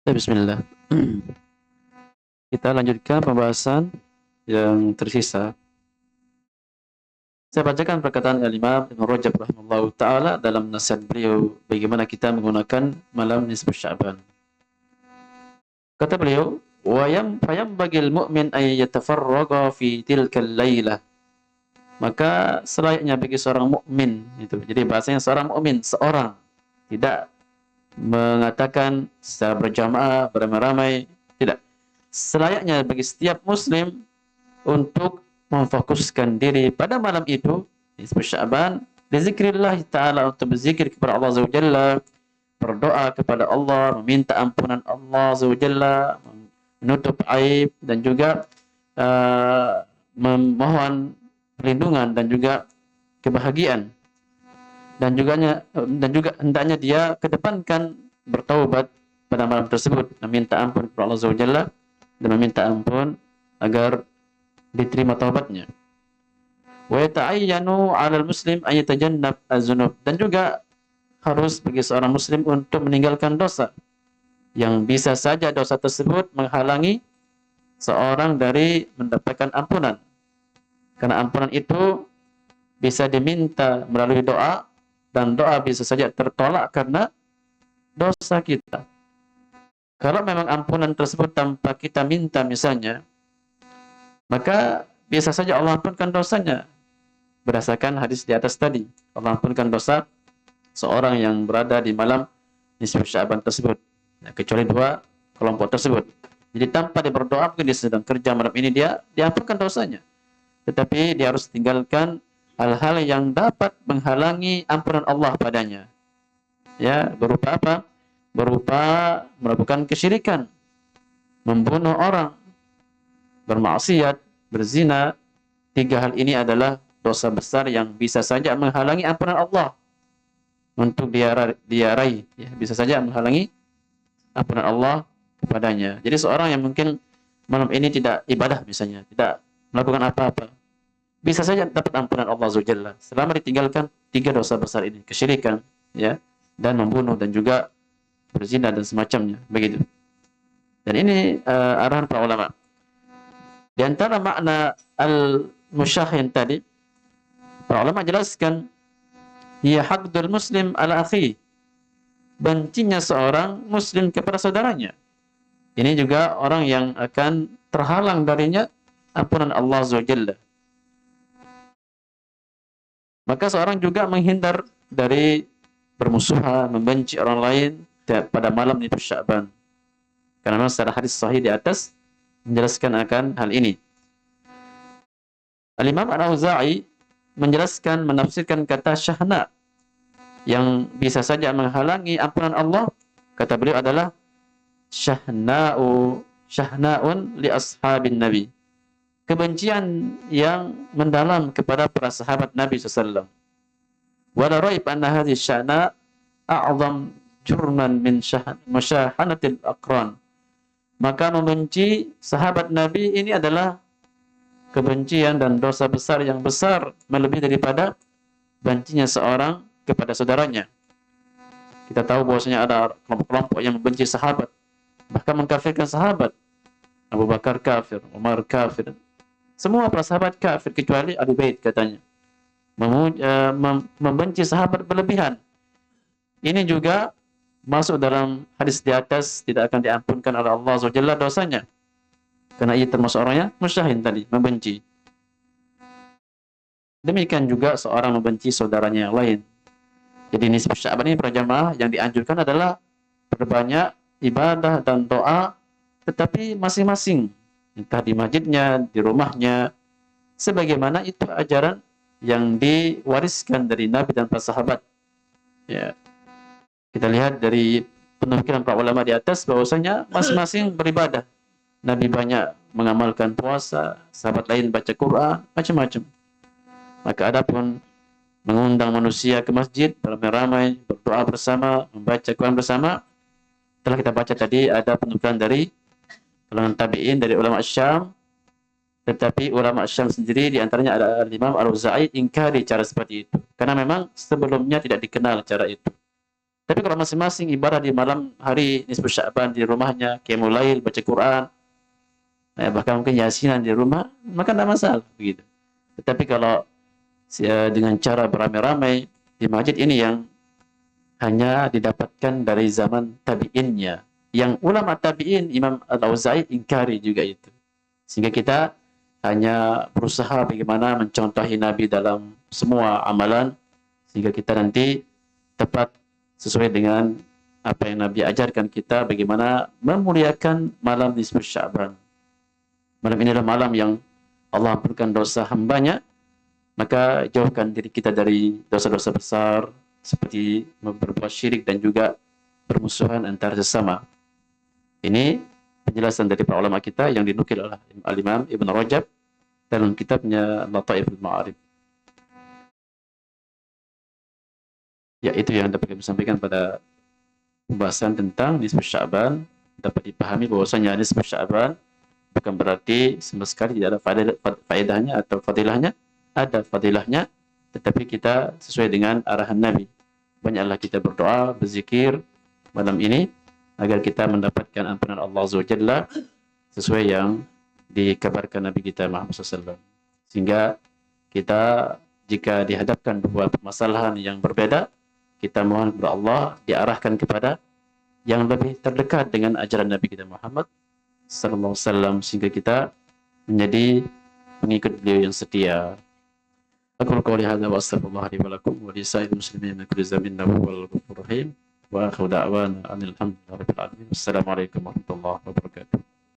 Bismillah. Kita lanjutkan pembahasan yang tersisa. Saya bacakan perkataan Al-Imam Ibn Rajab rahimahullah ta'ala dalam nasihat beliau bagaimana kita menggunakan malam nisfu Sya'ban. Kata beliau, fayam bagil mu'min ay yatafarraga fi tilkal lailah. Maka selayaknya bagi seorang mukmin itu. Jadi bahasanya seorang mukmin, seorang, tidak mengatakan secara berjamaah, beramai-ramai, tidak. Selayaknya bagi setiap muslim untuk memfokuskan diri pada malam itu, nisfu Sya'ban, bizikrillah taala, untuk berzikir kepada Allah Azza wa Jalla, berdoa kepada Allah, meminta ampunan Allah Azza wa Jalla, menutup aib, dan juga memohon perlindungan dan juga kebahagiaan. Dan juga hendaknya dia kedepankan bertaubat pada malam tersebut, meminta ampun kepada Allah Azza wa Jalla dan meminta ampun agar diterima taubatnya. Wa yata'ayyanu 'alal muslim an yatajannab az-dzunub, dan juga harus bagi seorang muslim untuk meninggalkan dosa yang bisa saja dosa tersebut menghalangi seorang dari mendapatkan ampunan. Karena ampunan itu bisa diminta melalui doa, dan doa bisa saja tertolak karena dosa kita. Kalau memang ampunan tersebut tanpa kita minta misalnya, maka bisa saja Allah ampunkan dosanya. Berdasarkan hadis di atas tadi, Allah ampunkan dosa seorang yang berada di malam nisfu Sya'ban tersebut, kecuali dua kelompok tersebut. Jadi tanpa dia berdoa, mungkin dia sedang kerja malam ini, dia diampunkan dosanya, tetapi dia harus tinggalkan hal-hal yang dapat menghalangi ampunan Allah padanya. Ya, berupa apa? Berupa melakukan kesyirikan, membunuh orang, bermaksiat, berzina. Tiga hal ini adalah dosa besar yang bisa saja menghalangi ampunan Allah untuk dia raih, ya, bisa saja menghalangi ampunan Allah kepadanya. Jadi seorang yang mungkin malam ini tidak ibadah misalnya, tidak melakukan apa-apa, bisa saja dapat ampunan Allah Azza wa Jalla selama ditinggalkan tiga dosa besar ini, kesyirikan, ya, dan membunuh, dan juga berzina dan semacamnya, begitu. Dan ini arahan para ulama. Di antara makna al-musyahin tadi, para ulama jelaskan, ya haqdul muslim ala akhi, bencinya seorang muslim kepada saudaranya. Ini juga orang yang akan terhalang darinya ampunan Allah Azza wa Jalla. Maka seorang juga menghindar dari bermusuhan, membenci orang lain pada malam nisfu Sya'ban. Karena memang secara hadis sahih di atas menjelaskan akan hal ini. Al-Imam Al-Auza'i menjelaskan, menafsirkan kata syahna yang bisa saja menghalangi ampunan Allah. Kata beliau adalah syahna'un li ashabin Nabi. Kebencian yang mendalam kepada para sahabat Nabi SAW. Wa la raib anna hadhihi syahna a'zam jurman min musyahanatil aqran. Maka membenci sahabat Nabi ini adalah kebencian dan dosa besar yang besar, melebihi daripada bencinya seorang kepada saudaranya. Kita tahu bahwasanya ada kelompok-kelompok yang membenci sahabat, bahkan mengkafirkan sahabat. Abu Bakar kafir, Umar kafir, semua para sahabat kafir kecuali Ahlul Bait katanya. Membenci sahabat berlebihan. Ini juga masuk dalam hadis di atas, tidak akan diampunkan oleh Allah Azza wa Jalla dosanya. Karena ia termasuk orangnya musyahin tadi, membenci. Demikian juga seorang membenci saudaranya yang lain. Jadi nisfu Sya'ban ini para jamaah yang dianjurkan adalah berbanyak ibadah dan doa, tetapi masing-masing, entah di masjidnya, di rumahnya, sebagaimana itu ajaran yang diwariskan dari Nabi dan para sahabat. Ya. Kita lihat dari penukilan para ulama di atas bahwasanya masing-masing beribadah. Nabi banyak mengamalkan puasa, sahabat lain baca Quran, macam-macam. Maka adapun mengundang manusia ke masjid beramai-ramai, berdoa bersama, membaca Quran bersama, telah kita baca tadi ada penukilan dari kalangan tabi'in, dari ulama Syam. Tetapi ulama Syam sendiri, di antaranya ada Imam Al-Auza'i, ingkari cara seperti itu. Karena memang sebelumnya tidak dikenal cara itu. Tapi kalau masing-masing ibadah di malam hari nisfu Sya'ban di rumahnya, qiyamul lail, baca Quran, bahkan mungkin yasinan di rumah, maka tidak masalah begitu. Tetapi kalau dengan cara beramai-ramai di masjid ini yang hanya didapatkan dari zaman tabi'innya. Yang ulama tabi'in, Imam Al-Auza'i ingkari juga itu. Sehingga kita hanya berusaha bagaimana mencontohi Nabi dalam semua amalan, sehingga kita nanti tepat sesuai dengan apa yang Nabi ajarkan kita, bagaimana memuliakan malam nisfu Sya'ban. Malam ini adalah malam yang Allah ampunkan dosa hambanya, maka jauhkan diri kita dari dosa-dosa besar, seperti berbuat syirik dan juga permusuhan antara sesama. Ini penjelasan dari para ulama kita yang dinukil oleh Al-Imam Ibn Rajab dalam kitabnya Lataiful Ma'arif. Ya, itu yang dapat kami sampaikan pada pembahasan tentang nisfu Sya'ban. Dapat dipahami bahwasanya nisfu Sya'ban bukan berarti sama sekali tidak ada faedahnya atau fadilahnya. Ada fadilahnya, tetapi kita sesuai dengan arahan Nabi. Banyaklah kita berdoa, berzikir malam ini agar kita mendapatkan ampunan Allah Azza wa Jalla sesuai yang dikabarkan Nabi kita Muhammad SAW. Sehingga kita jika dihadapkan dua permasalahan yang berbeda, kita mohon kepada Allah diarahkan kepada yang lebih terdekat dengan ajaran Nabi kita Muhammad SAW, sehingga kita menjadi pengikut beliau yang setia. أقول قولي هذا وأستغفر الله لي ولكم ولسائر المسلمين من كل ذنب إنه هو الغفور الرحيم وآخر دعوانا أن الحمد لله رب العالمين والسلام عليكم ورحمة الله وبركاته.